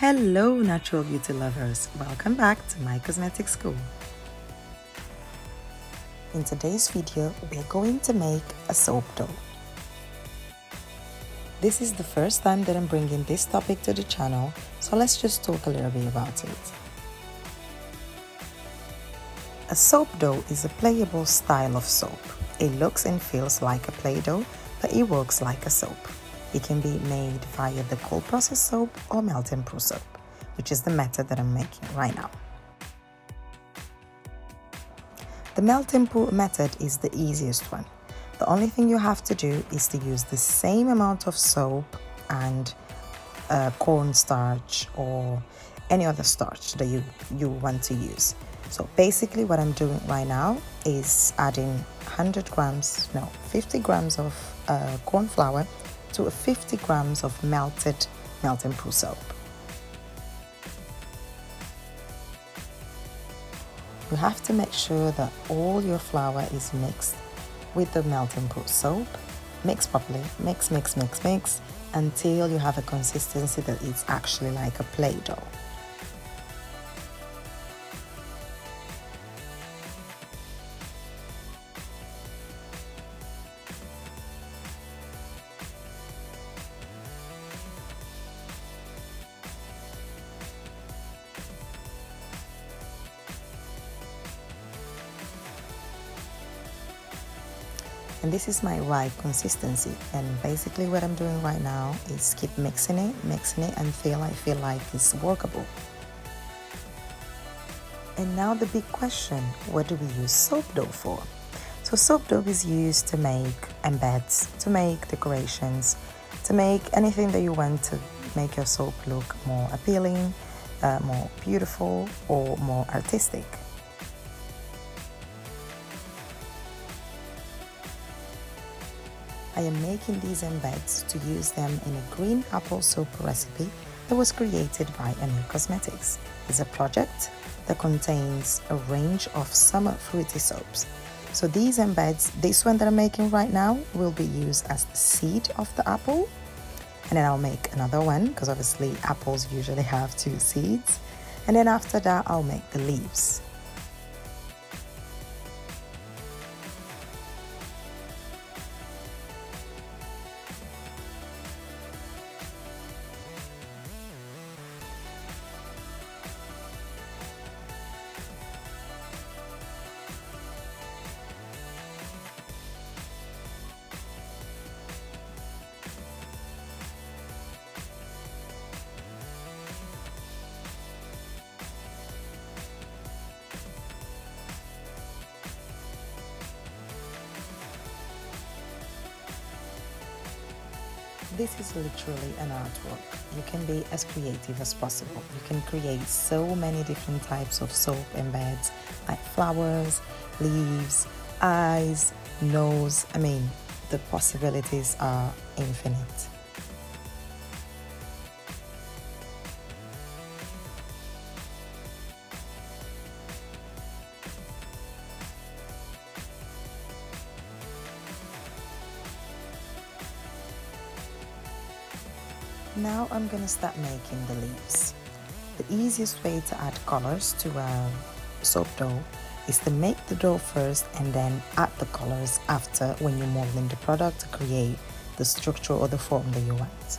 Hello, natural beauty lovers. Welcome back to my cosmetic school. In today's video, we're going to make a soap dough. This is the first time that I'm bringing this topic to the channel, so let's just talk a little bit about it. A soap dough is a pliable style of soap. It looks and feels like a Play-Doh, but it works like a soap. It can be made via the cold process soap or melt and pour soap, which is the method that I'm making right now. The melt and pour method is the easiest one. The only thing you have to do is to use the same amount of soap and cornstarch or any other starch that you want to use. So basically what I'm doing right now is adding 50 grams of corn flour to 50 grams of melted melt and pour soap. You have to make sure that all your flour is mixed with the melt and pour soap. Mix properly, mix until you have a consistency that is actually like a Play-Doh. And this is my right consistency, and basically what I'm doing right now is keep mixing it until I feel like it's workable. And now the big question, what do we use soap dough for? So soap dough is used to make embeds, to make decorations, to make anything that you want to make your soap look more appealing, more beautiful, or more artistic. I am making these embeds to use them in a green apple soap recipe that was created by Amir Cosmetics. It's a project that contains a range of summer fruity soaps. So these embeds, this one that I'm making right now, will be used as the seed of the apple. And then I'll make another one, because obviously apples usually have 2 seeds. And then after that, I'll make the leaves. This is literally an artwork. You can be as creative as possible. You can create so many different types of soap embeds, like flowers, leaves, eyes, nose. I mean, the possibilities are infinite. Now I'm gonna start making the leaves. The easiest way to add colors to a soap dough is to make the dough first and then add the colors after, when you're molding the product to create the structure or the form that you want.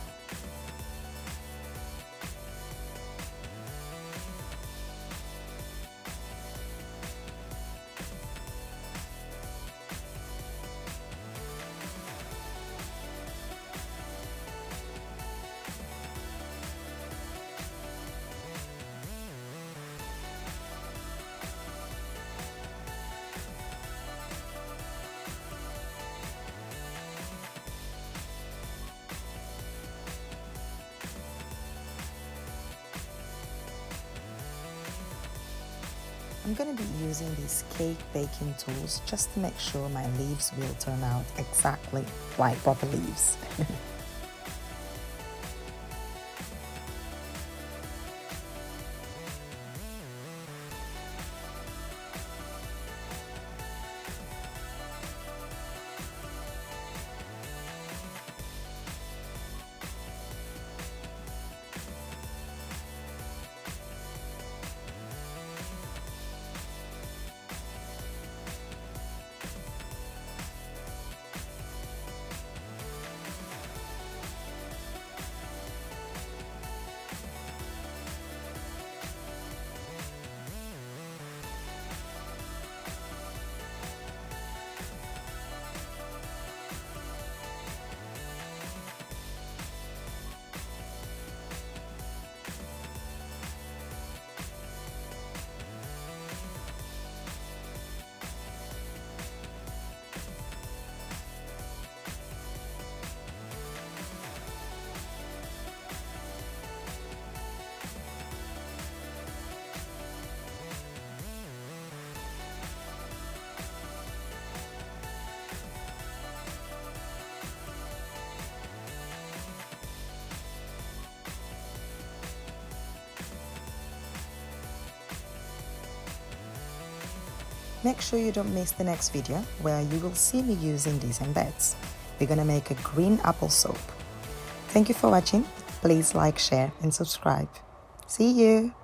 I'm going to be using these cake baking tools just to make sure my leaves will turn out exactly like proper leaves. Make sure you don't miss the next video where you will see me using these embeds. We're gonna make a green apple soap. Thank you for watching. Please like, share and subscribe. See you!